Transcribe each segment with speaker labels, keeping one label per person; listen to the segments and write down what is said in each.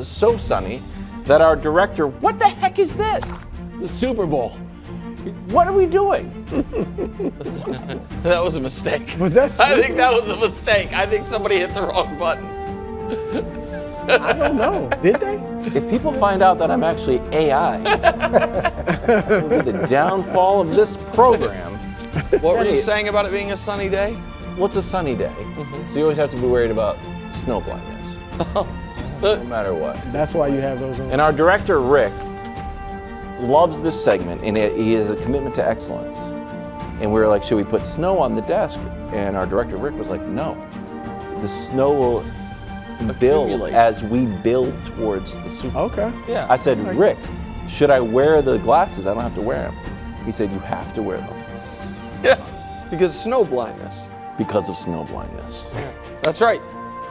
Speaker 1: so sunny that our director, what the heck is this?
Speaker 2: The Super Bowl.
Speaker 1: What are we doing?
Speaker 3: That was a mistake.
Speaker 2: Was that
Speaker 3: I think that was a mistake. I think somebody hit the wrong button.
Speaker 2: I don't know. Did they?
Speaker 1: If people find out that I'm actually AI, it will be the downfall of this program.
Speaker 3: What were you saying about it being a sunny day?
Speaker 1: What's a sunny day? So you always have to be worried about snow blindness, no matter what.
Speaker 2: That's why you have those on.
Speaker 1: And our director, Rick, loves this segment, and he has a commitment to excellence. And we were like, should we put snow on the desk? And our director, Rick, was like, no. The snow will build
Speaker 3: Accumulate.
Speaker 1: as we build towards the Super Bowl.
Speaker 2: Okay.
Speaker 3: Yeah.
Speaker 1: I said, Rick, should I wear the glasses? I don't have to wear them. He said, you have to wear them
Speaker 3: Yeah, because snow blindness.
Speaker 1: because of snow blindness.
Speaker 3: That's right.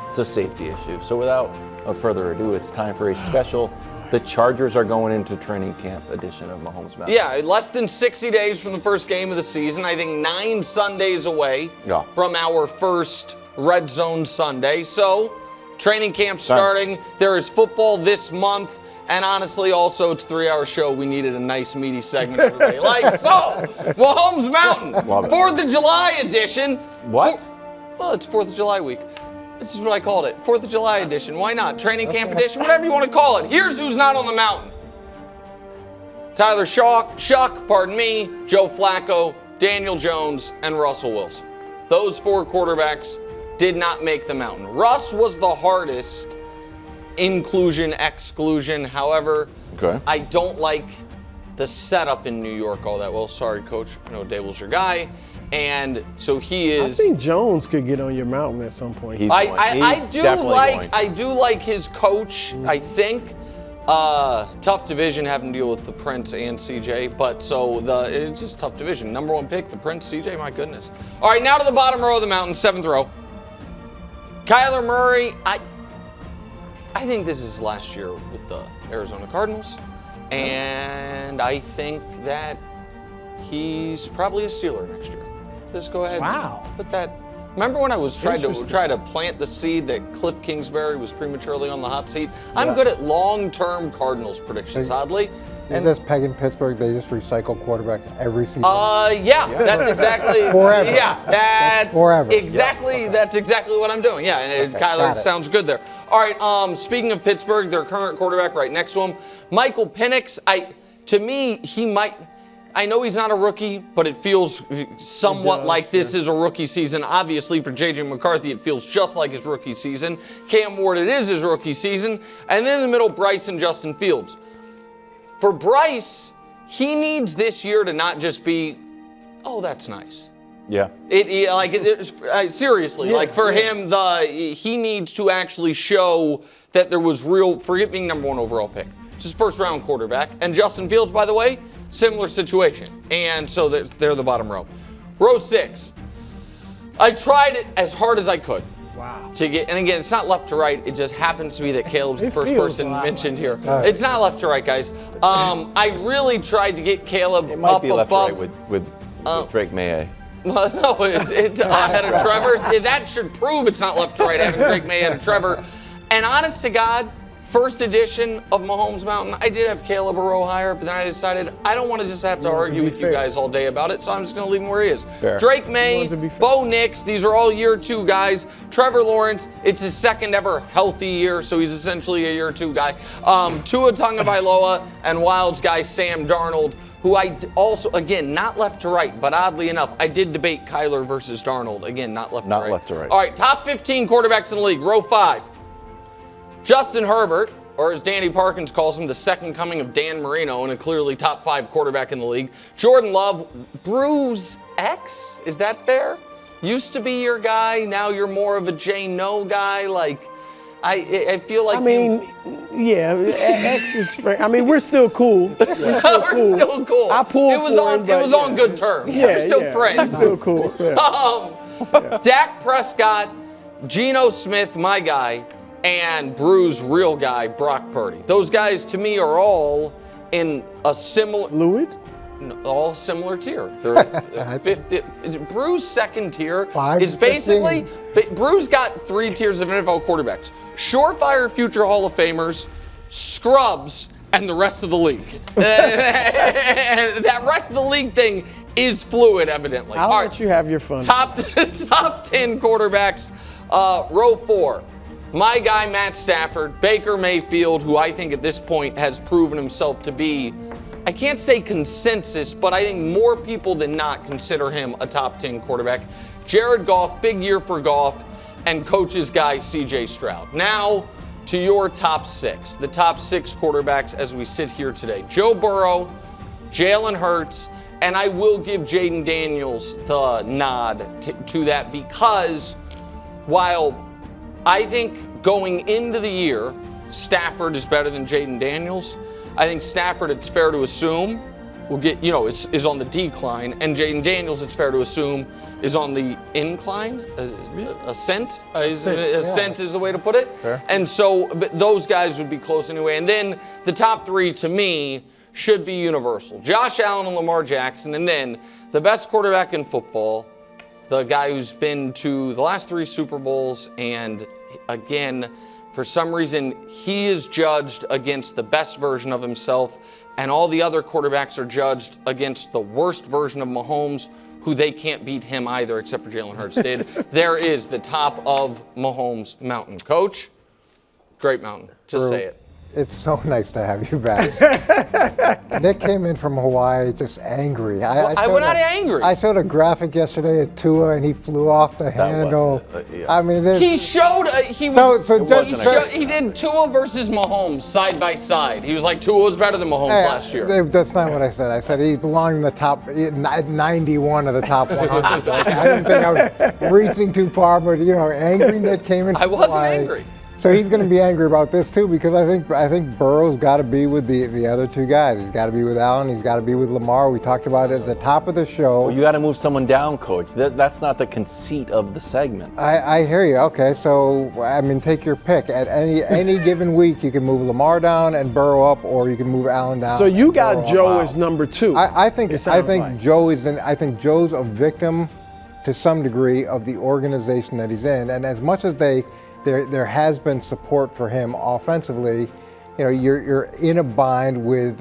Speaker 1: It's a safety issue. So without further ado, it's time for a special, the Chargers are going into training camp edition of Mahomes Mountain.
Speaker 3: Yeah, less than 60 days from the first game of the season. I think 9 Sundays away
Speaker 1: Yeah.
Speaker 3: from our first Red Zone Sunday. So, training camp starting. There is football this month. And honestly, also, it's a 3-hour show. We needed a nice, meaty segment everybody likes. So, Mahomes Mountain,
Speaker 1: Love it.
Speaker 3: 4th of July edition.
Speaker 1: What?
Speaker 3: Well, it's 4th of July week. This is what I called it. 4th of July edition. Why not? Training camp edition, whatever you want to call it. Here's who's not on the mountain. Tyler Shuck, pardon me, Joe Flacco, Daniel Jones, and Russell Wilson. Those 4 quarterbacks did not make the mountain. Russ was the hardest inclusion, exclusion. However,
Speaker 1: Okay.
Speaker 3: I don't like the setup in New York all that well. Sorry, Coach. I know Daboll's your guy. And so he
Speaker 2: I
Speaker 3: is.
Speaker 2: think Jones could get on your mountain at some point.
Speaker 1: He's
Speaker 3: I
Speaker 1: going.
Speaker 3: do
Speaker 1: Definitely
Speaker 3: like
Speaker 1: going.
Speaker 3: I do like his coach. I think tough division having to deal with the Prince and CJ, but so it's just tough division. Number 1 pick, the Prince, CJ. My goodness. All right, now to the bottom row of the mountain, 7th row. Kyler Murray. I think this is last year with the Arizona Cardinals, and I think that he's probably a Steeler next year. Just go ahead.
Speaker 2: Wow.
Speaker 3: And put that. Remember when I was trying to plant the seed that Cliff Kingsbury was prematurely on the hot seat? I'm good at long-term Cardinals predictions, oddly.
Speaker 4: Is this pegging Pittsburgh? They just recycle quarterbacks every season.
Speaker 3: Yeah, that's exactly.
Speaker 4: Forever.
Speaker 3: Yeah, that's
Speaker 4: Forever.
Speaker 3: exactly. That's exactly what I'm doing. Yeah, and
Speaker 4: Okay,
Speaker 3: Kyler
Speaker 4: got it.
Speaker 3: sounds good there. All right. Speaking of Pittsburgh, their current quarterback right next to him, Michael Penix. To me, he might. I know he's not a rookie, but it feels somewhat like this is a rookie season. Obviously, for J.J. McCarthy, it feels just like his rookie season. Cam Ward, it is his rookie season. And then in the middle, Bryce and Justin Fields. For Bryce, he needs this year to not just be, oh, that's nice.
Speaker 1: Yeah.
Speaker 3: Seriously, like for him, he needs to actually show that there was real, forget being number 1 overall pick, just first round quarterback. And Justin Fields, by the way, similar situation. And so they're the bottom row. Row 6. I tried it as hard as I could.
Speaker 2: Wow.
Speaker 3: To get, and again, it's not left to right. It just happens to be that Caleb's the
Speaker 2: It
Speaker 3: first
Speaker 2: feels
Speaker 3: person
Speaker 2: a lot
Speaker 3: mentioned here.
Speaker 4: that.
Speaker 3: It's not left to right, guys. I really tried to get Caleb
Speaker 1: It might
Speaker 3: up
Speaker 1: be left
Speaker 3: above.
Speaker 1: right with Drake Maye.
Speaker 3: Well, no, it's ahead of Trevor's. That should prove it's not left to right having Drake May ahead of Trevor. And honest to God, first edition of Mahomes Mountain, I did have Caleb a row higher, but then I decided I don't want to just have to argue with you guys all day about it, so I'm just going to leave him where he is.
Speaker 1: Fair.
Speaker 3: Drake May, Bo Nix, these are all year 2 guys. Trevor Lawrence, it's his second ever healthy year, so he's essentially a year 2 guy. Tua Tagovailoa and Wilds guy Sam Darnold, who I also, again, not left to right, but oddly enough, I did debate Kyler versus Darnold. Again, not left to right.
Speaker 1: Not left to right.
Speaker 3: All right, top 15 quarterbacks in the league, row 5. Justin Herbert, or as Danny Parkins calls him, the second coming of Dan Marino, and a clearly top 5 quarterback in the league. Jordan Love, Bruce X, is that fair? Used to be your guy, now you're more of a J No guy. Like, I feel like.
Speaker 2: I mean, yeah, X is fair. I mean, we're still cool. We're still cool.
Speaker 3: We're still cool.
Speaker 2: I pulled
Speaker 3: it was
Speaker 2: for
Speaker 3: on.
Speaker 2: him,
Speaker 3: It
Speaker 2: but
Speaker 3: was
Speaker 2: yeah.
Speaker 3: on good terms.
Speaker 2: Yeah,
Speaker 3: We're still
Speaker 2: yeah,
Speaker 3: friends.
Speaker 2: We're still cool. Yeah.
Speaker 3: Dak Prescott, Geno Smith, my guy, and Brew's real guy, Brock Purdy. Those guys, to me, are all in a similar.
Speaker 2: Fluid?
Speaker 3: all similar tier. They're 50. Brew's second tier
Speaker 4: 5
Speaker 3: is
Speaker 4: to
Speaker 3: basically, Brew's got 3 tiers of NFL quarterbacks. Surefire future Hall of Famers, scrubs, and the rest of the league. That rest of the league thing is fluid, evidently.
Speaker 2: I'll let you have your fun.
Speaker 3: Top 10 quarterbacks, row 4. My guy, Matt Stafford, Baker Mayfield, who I think at this point has proven himself to be, I can't say consensus, but I think more people than not consider him a top 10 quarterback. Jared Goff, big year for Goff, and coach's guy, CJ Stroud. Now, to your top 6, the top 6 quarterbacks as we sit here today. Joe Burrow, Jalen Hurts, and I will give Jaden Daniels the nod to that, because while I think going into the year, Stafford is better than Jaden Daniels, I think Stafford, it's fair to assume, will get, is on the decline, and Jaden Daniels, it's fair to assume, is on the incline, ascent. Ascent is the way to put it.
Speaker 4: Fair.
Speaker 3: And so those guys would be close anyway. And then the top 3 to me should be universal. Josh Allen and Lamar Jackson, and then the best quarterback in football, the guy who's been to the last 3 Super Bowls, and again, for some reason, he is judged against the best version of himself, and all the other quarterbacks are judged against the worst version of Mahomes, who they can't beat him either, except for Jalen Hurts did. There is the top of Mahomes Mountain. Coach, great mountain. Just say it.
Speaker 4: It's so nice to have you back. Nick came in from Hawaii just angry.
Speaker 3: We're not angry.
Speaker 4: I showed a graphic yesterday at Tua, and he flew off the handle.
Speaker 1: yeah.
Speaker 4: I mean,
Speaker 3: He showed, he did Tua versus Mahomes side by side. He was like, Tua was better than Mahomes last year.
Speaker 4: That's not what I said. I said he belonged in the top 91 of the top 100. Like, I didn't think I was reaching too far, but angry Nick came in.
Speaker 3: I wasn't angry.
Speaker 4: So he's going to be angry about this too, because I think Burrow's got to be with the other 2 guys. He's got to be with Allen. He's got to be with Lamar. We talked about it at the top of the show.
Speaker 1: Well, you got to move someone down, Coach. That's not the conceit of the segment.
Speaker 4: I hear you. Okay, so I mean, take your pick. At any given week, you can move Lamar down and Burrow up, or you can move Allen down.
Speaker 2: So you got
Speaker 4: Burrow
Speaker 2: Joe
Speaker 4: up.
Speaker 2: as number 2.
Speaker 4: I think
Speaker 2: like.
Speaker 4: Joe is I think Joe's a victim to some degree of the organization that he's in, and as much as there has been support for him offensively, you're in a bind with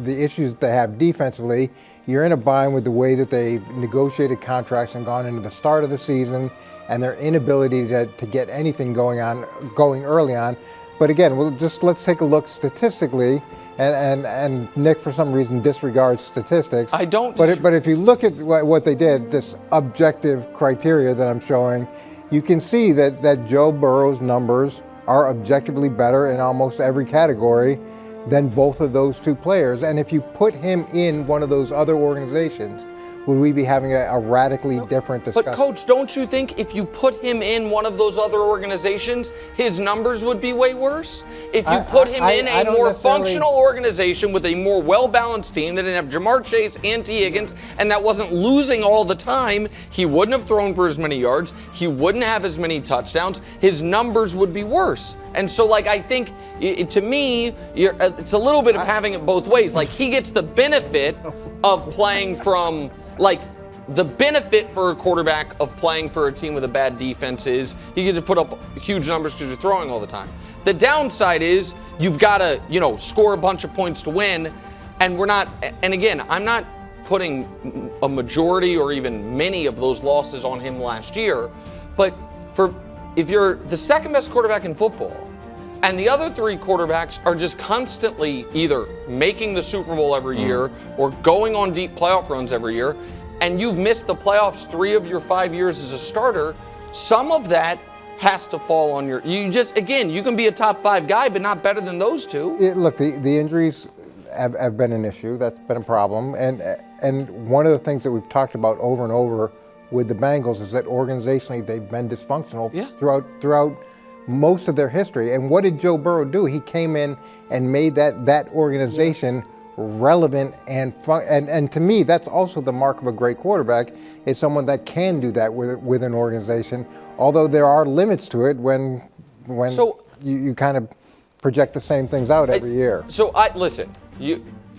Speaker 4: the issues they have defensively. You're in a bind with the way that they've negotiated contracts and gone into the start of the season, and their inability to get anything going early on. But again, let's take a look statistically. And Nick, for some reason, disregards statistics.
Speaker 3: I don't.
Speaker 4: But if you look at what they did, this objective criteria that I'm showing, you can see that Joe Burrow's numbers are objectively better in almost every category than both of those 2 players. And if you put him in one of those other organizations, would we be having a radically different discussion?
Speaker 3: But Coach, don't you think if you put him in one of those other organizations, his numbers would be way worse? If you put him in a more functional organization with a more well-balanced team that didn't have Jamar Chase and T. Higgins, and that wasn't losing all the time, he wouldn't have thrown for as many yards, he wouldn't have as many touchdowns, his numbers would be worse. And so, I think, to me, it's a little bit of having it both ways. Like, he gets the benefit of playing from... the benefit for a quarterback of playing for a team with a bad defense is you get to put up huge numbers because you're throwing all the time. The downside is you've got to, score a bunch of points to win, and again, I'm not putting a majority or even many of those losses on him last year, but if you're the second best quarterback in football, and the other 3 quarterbacks are just constantly either making the Super Bowl every year or going on deep playoff runs every year, and you've missed the playoffs 3 of your 5 years as a starter, some of that has to fall on you can be a top 5 guy, but not better than those 2.
Speaker 4: Look, the injuries have been an issue. That's been a problem. And one of the things that we've talked about over and over with the Bengals is that organizationally they've been dysfunctional throughout most of their history. And what did Joe Burrow do? He came in and made that organization relevant and fun. And to me, that's also the mark of a great quarterback, is someone that can do that with an organization. Although there are limits to it when you kind of project the same things out every year.
Speaker 3: So listen,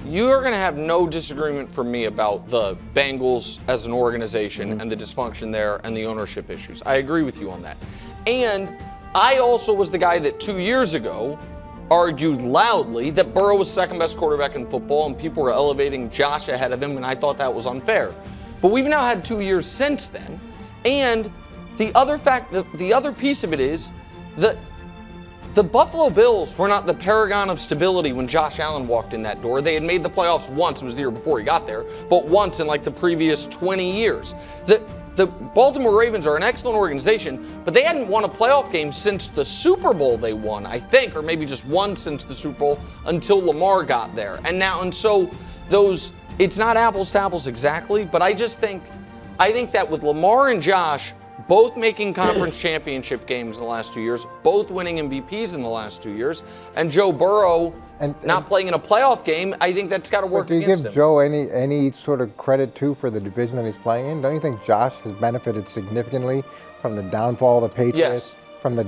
Speaker 3: you're going to have no disagreement from me about the Bengals as an organization and the dysfunction there and the ownership issues. I agree with you on that. And I also was the guy that 2 years ago argued loudly that Burrow was second best quarterback in football and people were elevating Josh ahead of him, and I thought that was unfair. But we've now had 2 years since then, and the other piece of it is that the Buffalo Bills were not the paragon of stability when Josh Allen walked in that door. They had made the playoffs once, it was the year before he got there, but once in like the previous 20 years. The Baltimore Ravens are an excellent organization, but they hadn't won a playoff game since the Super Bowl they won, I think, or maybe just one since the Super Bowl until Lamar got there. And so it's not apples to apples exactly, but I think that with Lamar and Josh both making conference championship games in the last 2 years, both winning MVPs in the last 2 years, and Joe Burrow not playing in a playoff game, I think that's got to work against him.
Speaker 4: Do you give Joe any sort of credit too for the division that he's playing in? Don't you think Josh has benefited significantly from the downfall of the Patriots, from the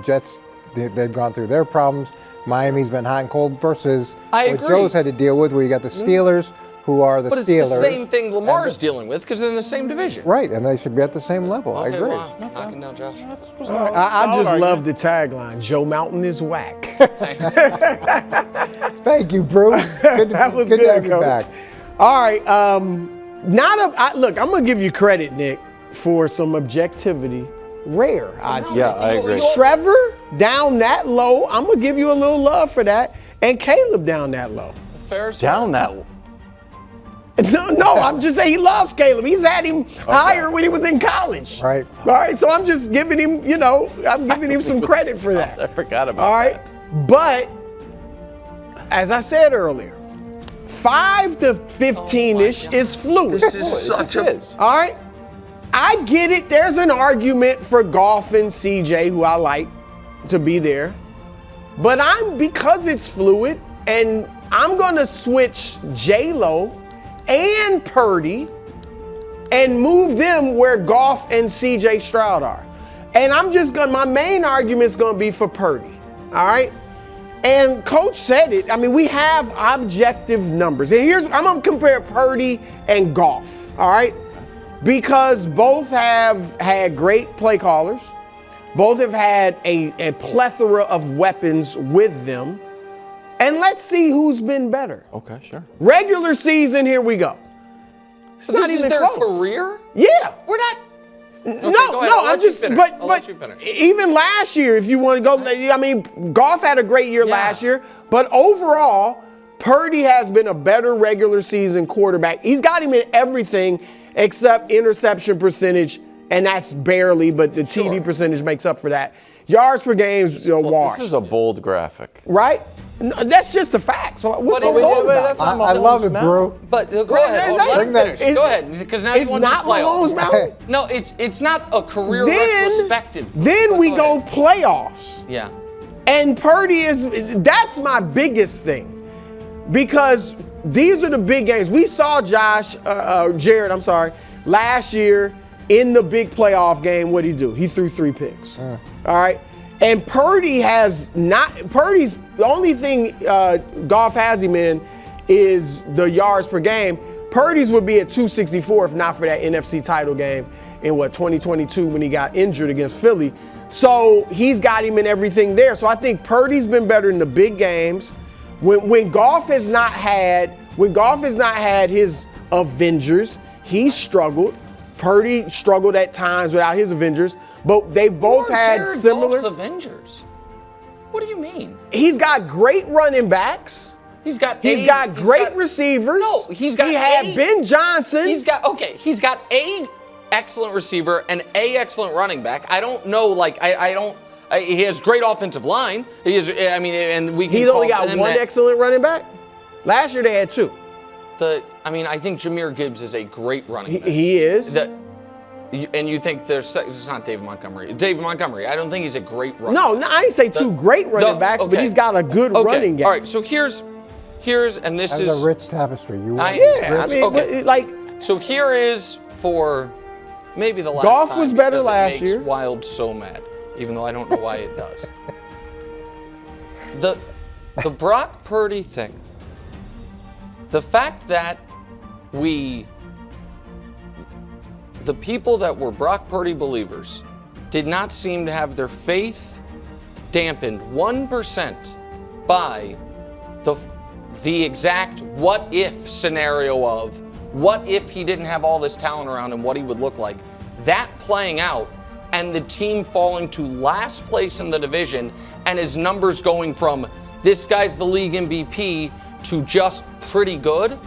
Speaker 4: Jets? They've gone through their problems. Miami's been hot and cold versus what Joe's had to deal with, where you got the Steelers, who are the Steelers.
Speaker 3: But it's the same thing Lamar's dealing with because they're in the same division.
Speaker 4: Right, and they should be at the same level.
Speaker 3: Okay,
Speaker 4: I agree.
Speaker 3: wow. Knocking down Josh.
Speaker 2: I just love the tagline, Joe Mountain is whack.
Speaker 4: Thank you, Bruce.
Speaker 2: That was good
Speaker 4: to have you
Speaker 2: Coach.
Speaker 4: back.
Speaker 2: All right, look, I'm going to give you credit, Nick, for some objectivity. Rare, I'd say.
Speaker 1: Yeah, I agree.
Speaker 2: Trevor, down that low, I'm going to give you a little love for that. And Caleb down that low.
Speaker 3: Fair
Speaker 1: Down that.
Speaker 2: No, I'm just saying he loves Caleb. He's had him higher when he was in college.
Speaker 4: Right.
Speaker 2: All right, so I'm just giving him, I'm giving him some credit for that.
Speaker 1: I forgot about
Speaker 2: All right,
Speaker 1: that.
Speaker 2: but as I said earlier, 5 to 15-ish is fluid.
Speaker 3: This is such a...
Speaker 2: All right, I get it. There's an argument for Goff and CJ, who I like to be there. But because it's fluid, and I'm going to switch J-Lo and Purdy and move them where Goff and CJ Stroud are. And my main argument is going to be for Purdy. All right. And Coach said it. I mean, we have objective numbers. And I'm going to compare Purdy and Goff. All right. Because both have had great play callers. Both have had a plethora of weapons with them. And let's see who's been better.
Speaker 1: Okay, sure.
Speaker 2: Regular season, here we go. It's
Speaker 3: So
Speaker 2: not
Speaker 3: this
Speaker 2: even
Speaker 3: is their
Speaker 2: close.
Speaker 3: career?
Speaker 2: Yeah.
Speaker 3: We're not...
Speaker 2: I'm just, but even last year, if you want to go, I mean, Goff had a great year last year, but overall, Purdy has been a better regular season quarterback. He's got him in everything except interception percentage, and that's barely, but the TD percentage makes up for that. Yards per game is a wash.
Speaker 1: This is a bold graphic.
Speaker 2: Right? No, that's just the facts. What's so bold about it?
Speaker 4: I love it, bro.
Speaker 3: But go ahead. Let him finish. Go ahead, because now you
Speaker 2: It's
Speaker 3: want
Speaker 2: not
Speaker 3: the playoffs.
Speaker 2: Mahomes Mountain.
Speaker 3: No, it's not a career retrospective.
Speaker 2: Then we go playoffs.
Speaker 3: Yeah.
Speaker 2: And Purdy that's my biggest thing. Because these are the big games. We saw Jared, last year in the big playoff game, what'd he do? He threw 3 picks. All right. And Purdy's the only thing Goff has him in is the yards per game. Purdy's would be at 264 if not for that NFC title game in 2022 when he got injured against Philly. So he's got him in everything there. So I think Purdy's been better in the big games. When Goff has not had his Avengers, he's struggled. Purdy struggled at times without his Avengers. But they both had
Speaker 3: Jared
Speaker 2: similar.
Speaker 3: Goff's Avengers. What do you mean?
Speaker 2: He's got great running backs.
Speaker 3: He's got
Speaker 2: great receivers.
Speaker 3: No, he had
Speaker 2: Ben Johnson.
Speaker 3: He's got a excellent receiver and a excellent running back. I don't know, he has great offensive line. He's
Speaker 2: only got one excellent running back. Last year they had 2.
Speaker 3: I think Jahmyr Gibbs is a great running back.
Speaker 2: He is.
Speaker 3: And you think it's not David Montgomery. David Montgomery, I don't think he's a great running
Speaker 2: back.
Speaker 3: No,
Speaker 2: I ain't say 2 great running backs, but he's got a good running game.
Speaker 3: All right, so here's and this
Speaker 4: That's
Speaker 3: is
Speaker 4: a rich tapestry.
Speaker 3: So here is for maybe the last
Speaker 2: Goff
Speaker 3: time
Speaker 2: was better
Speaker 3: because
Speaker 2: last
Speaker 3: it makes
Speaker 2: year.
Speaker 3: Wild so mad, even though I don't know why it does. The Brock Purdy thing the fact that the people that were Brock Purdy believers did not seem to have their faith dampened 1% by the exact what if scenario of what if he didn't have all this talent around him, what he would look like. That playing out and the team falling to last place in the division and his numbers going from this guy's the league MVP to just pretty good,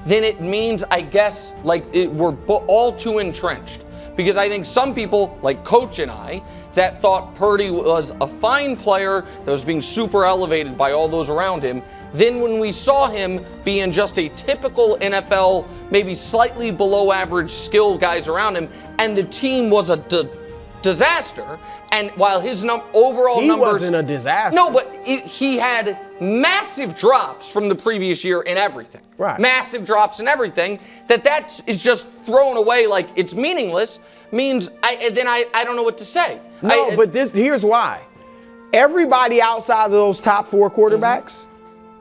Speaker 3: then it means, I guess, we're all too entrenched. Because I think some people, like Coach and I, that thought Purdy was a fine player that was being super elevated by all those around him, then when we saw him being just a typical NFL, maybe slightly below average skill guys around him, and the team was a disaster, and while his overall numbers...
Speaker 2: He wasn't a disaster.
Speaker 3: No, but he had massive drops from the previous year in everything.
Speaker 2: Right.
Speaker 3: Massive drops in everything. That is just thrown away like it's meaningless, means I don't know what to say.
Speaker 2: No, but here's why. Everybody outside of those top 4 quarterbacks,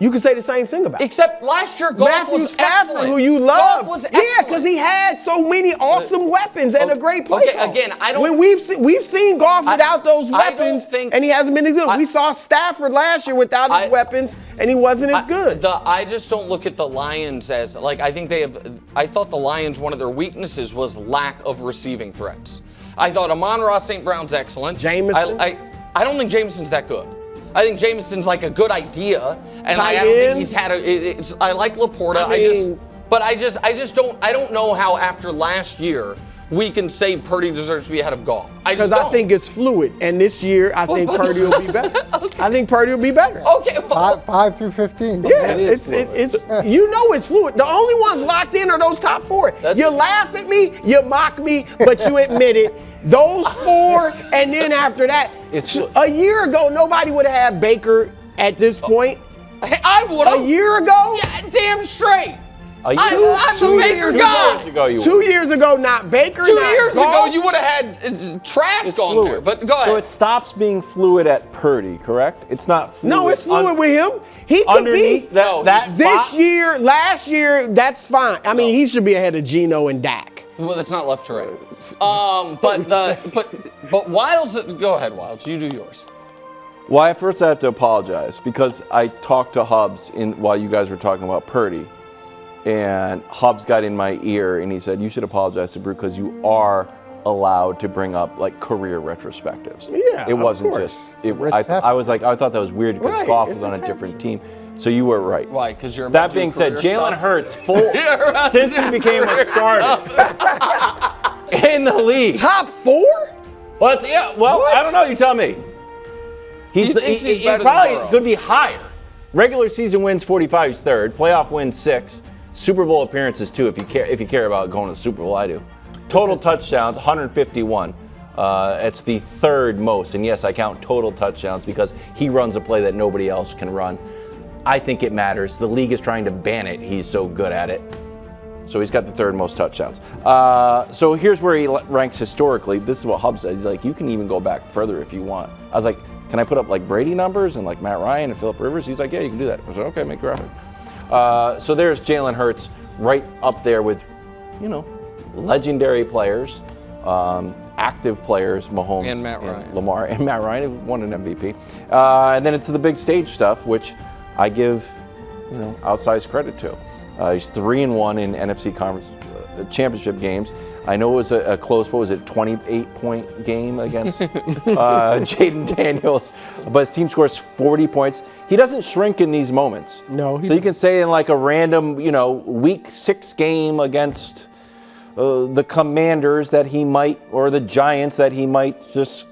Speaker 2: you can say the same thing about.
Speaker 3: Except last year, Goff
Speaker 2: Matthew
Speaker 3: was
Speaker 2: Stafford,
Speaker 3: excellent.
Speaker 2: who you love.
Speaker 3: Goff was
Speaker 2: Yeah,
Speaker 3: excellent.
Speaker 2: because he had so many awesome weapons and a great play.
Speaker 3: Okay,
Speaker 2: call.
Speaker 3: again, I don't...
Speaker 2: When we've seen Goff without those
Speaker 3: I don't
Speaker 2: weapons,
Speaker 3: think-
Speaker 2: and he hasn't been as good. We saw Stafford last year without his weapons, and he wasn't as good.
Speaker 3: I just don't look at the Lions as, I thought the Lions, one of their weaknesses was lack of receiving threats. I thought Amon-Ra St. Brown's excellent.
Speaker 2: Jameson?
Speaker 3: I don't think Jameson's that good. I think Jameson's like a good idea, and I
Speaker 2: Tight
Speaker 3: don't think
Speaker 2: end?
Speaker 3: he's had I like Laporta. I don't know how after last year we can say Purdy deserves to be ahead of Goff.
Speaker 2: Because I think it's fluid, and this year I think Purdy will be better.
Speaker 3: Okay.
Speaker 2: I think Purdy will be better.
Speaker 3: Okay, well,
Speaker 4: 5 through 15.
Speaker 2: Yeah,
Speaker 1: It is
Speaker 2: it's you know it's fluid. The only ones locked in are those top 4. You laugh at me, you mock me, but you admit it. Those 4, and then after that, a year ago nobody would have had Baker at this point.
Speaker 3: I would have.
Speaker 2: A year ago?
Speaker 3: Yeah, damn straight.
Speaker 1: A year,
Speaker 3: I'm the Baker guy.
Speaker 1: 2 years ago, you
Speaker 2: 2 years ago, not Baker.
Speaker 3: 2
Speaker 2: not
Speaker 3: years
Speaker 2: Goff.
Speaker 3: ago, you would have had Trask on there. But go ahead.
Speaker 1: So it stops being fluid at Purdy, correct? It's not fluid.
Speaker 2: No, it's fluid with him. He could be.
Speaker 1: Underneath that
Speaker 2: This
Speaker 1: spot?
Speaker 2: year, last year, that's fine. I mean, he should be ahead of Geno and Dak.
Speaker 3: Well, that's not left to right. But Wilds. Go ahead, Wilds. You do yours.
Speaker 1: Well, at first I have to apologize because I talked to Hubbs while you guys were talking about Purdy, and Hubbs got in my ear and he said, you should apologize to Brew because you are allowed to bring up like career retrospectives.
Speaker 2: Yeah,
Speaker 1: it wasn't
Speaker 2: of course.
Speaker 1: just. I was like, I thought that was weird because
Speaker 2: Right,
Speaker 1: Goff was
Speaker 2: it's
Speaker 1: on a
Speaker 2: happening.
Speaker 1: different team. So you were right.
Speaker 3: Why? Because you're about
Speaker 1: That
Speaker 3: to
Speaker 1: being
Speaker 3: do
Speaker 1: said,
Speaker 3: career
Speaker 1: Jalen
Speaker 3: stuff.
Speaker 1: Hurts, since he became a starter in the league.
Speaker 2: Top 4?
Speaker 1: Well, I don't know. You tell me.
Speaker 3: He thinks he's
Speaker 1: he
Speaker 3: better than
Speaker 1: probably
Speaker 3: Burrow.
Speaker 1: could be higher. Regular season wins 45, he's third. Playoff wins 6. Super Bowl appearances 2. If you care about going to the Super Bowl, I do. Total touchdowns 151. It's the 3rd most, and yes, I count total touchdowns because he runs a play that nobody else can run. I think it matters. The league is trying to ban it. He's so good at it. So he's got the 3rd most touchdowns. So here's where he ranks historically. This is what Hubbs said. He's like, you can even go back further if you want. I was like, can I put up like Brady numbers and like Matt Ryan and Phillip Rivers? He's like, yeah, you can do that. I was like, okay, make graphic. So there's Jalen Hurts right up there with, legendary players, active players, Mahomes
Speaker 3: And Matt Ryan.
Speaker 1: Lamar and Matt Ryan have won an MVP. And then it's the big stage stuff, which I give, outsized credit to. He's 3-1 in NFC Conference Championship games. I know it was a close, 28-point game against Jaden Daniels, but his team scores 40 points. He doesn't shrink in these moments.
Speaker 2: No.
Speaker 1: So you can say in like a random, week 6 game against the Commanders that he might, or the Giants that he might just,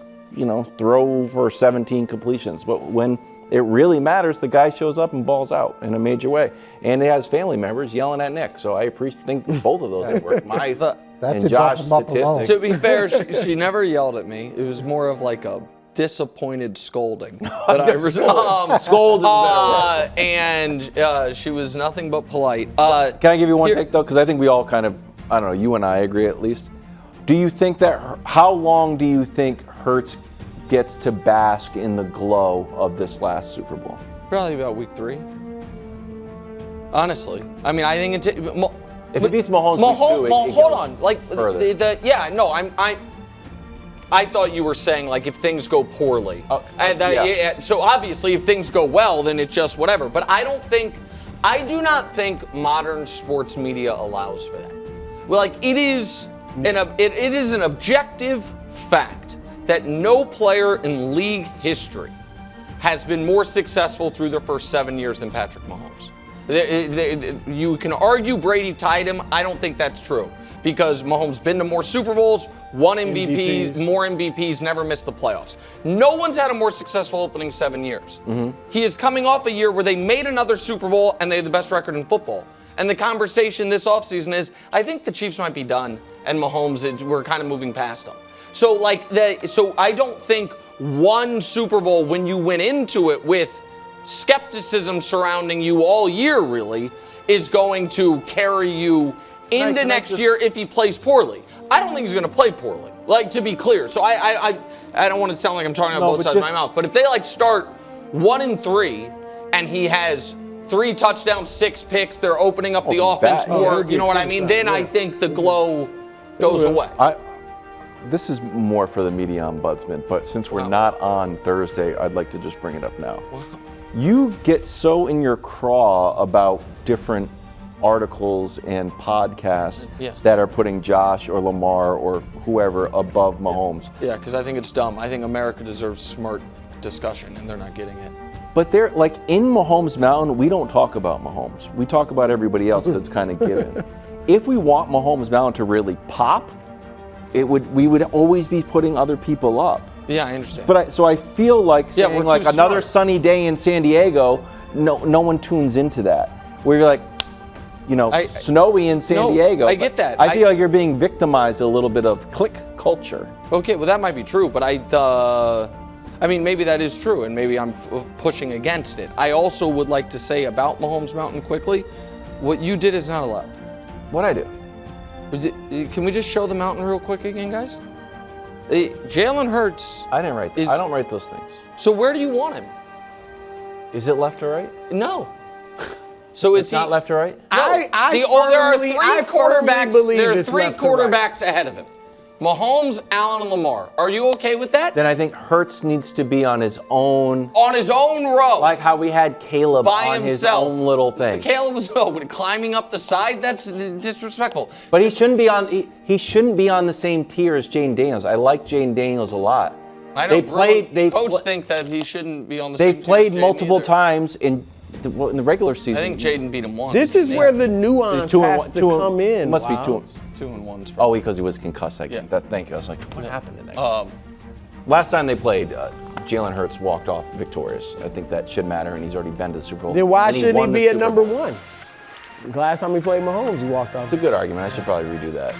Speaker 1: throw for 17 completions. But when it really matters, the guy shows up and balls out in a major way. And he has family members yelling at Nick. So I think both of those have worked. My
Speaker 4: That's
Speaker 1: and
Speaker 4: a
Speaker 1: Josh's
Speaker 4: bump him up alone.
Speaker 1: statistics.
Speaker 3: To be fair, she never yelled at me. It was more of like a disappointed scolding. That I
Speaker 1: Scold is a better word.
Speaker 3: And she was nothing but polite.
Speaker 1: Can I give you one take though? Because I think we all kind of, I don't know, you and I agree at least. Do you think how long do you think Hurts gets to bask in the glow of this last Super Bowl?
Speaker 3: Probably about week 3. Honestly, I mean, I think it's.
Speaker 1: If it beats Mahomes,
Speaker 3: hold on. Like,
Speaker 1: further.
Speaker 3: I thought you were saying, like, if things go poorly. So obviously, if things go well, then it's just whatever. But I do not think modern sports media allows for that. Well, like, it is an objective fact that no player in league history has been more successful through their first 7 years than Patrick Mahomes. You can argue Brady tied him. I don't think that's true because Mahomes been to more Super Bowls, won MVPs, more MVPs, never missed the playoffs. No one's had a more successful opening 7 years. Mm-hmm. He is coming off a year where they made another Super Bowl and they had the best record in football. And the conversation this offseason is, I think the Chiefs might be done and Mahomes, we're kind of moving past them. So I don't think one Super Bowl when you went into it with skepticism surrounding you all year really is going to carry you into next year if he plays poorly. I don't think he's going to play poorly, like, to be clear. So I don't want to sound like I'm talking out both sides of my mouth, but if they start 1-3 and he has 3 touchdowns, 6 picks, they're opening up the offense more, you know what I mean? Then I think the glow goes away.
Speaker 1: This is more for the media ombudsman, but since we're not on Thursday, I'd like to just bring it up now. You get so in your craw about different articles and podcasts that are putting Josh or Lamar or whoever above Mahomes.
Speaker 3: Yeah, because I think it's dumb. I think America deserves smart discussion, and they're not getting it.
Speaker 1: But they're like in Mahomes Mountain, we don't talk about Mahomes. We talk about everybody else because it's kind of given. If we want Mahomes Mountain to really pop, we would always be putting other people up.
Speaker 3: Yeah, I understand.
Speaker 1: But I feel like saying like another sunny day in San Diego, no one tunes into that. Where you're like, snowy in San Diego.
Speaker 3: I get that.
Speaker 1: I feel like you're being victimized a little bit of click culture.
Speaker 3: Okay, well that might be true, but I mean maybe that is true, and maybe I'm pushing against it. I also would like to say about Mahomes Mountain quickly, what you did is not allowed.
Speaker 1: What'd I do?
Speaker 3: Can we just show the mountain real quick again, guys? Jalen Hurts.
Speaker 1: I didn't write. I don't write those things.
Speaker 3: So where do you want him?
Speaker 1: Is it left or right?
Speaker 3: No. So
Speaker 1: it's not left or right?
Speaker 3: No. There are three quarterbacks ahead of him. Mahomes, Allen, and Lamar. Are you okay with that?
Speaker 1: Then I think Hurts needs to be on his own.
Speaker 3: On his own row.
Speaker 1: Like how we had Caleb on his own little thing.
Speaker 3: Caleb was climbing up the side. That's disrespectful.
Speaker 1: But he shouldn't be on. He shouldn't be on the same tier as Jaden Daniels. I like Jaden Daniels a lot.
Speaker 3: I know. Coach think that he shouldn't be on the same tier.
Speaker 1: They played multiple times in the regular season.
Speaker 3: I think Jaden beat him once.
Speaker 2: This is where the nuance has to come in.
Speaker 1: It must be 2
Speaker 3: and 1.
Speaker 1: Oh, because he was concussed that game. Thank you. I was like, what happened in that game? Last time they played, Jalen Hurts walked off victorious. I think that should matter, and he's already been to the Super Bowl.
Speaker 2: Then why shouldn't he be at number 1? The last time we played Mahomes, he walked off.
Speaker 1: It's a good argument. I should probably redo that.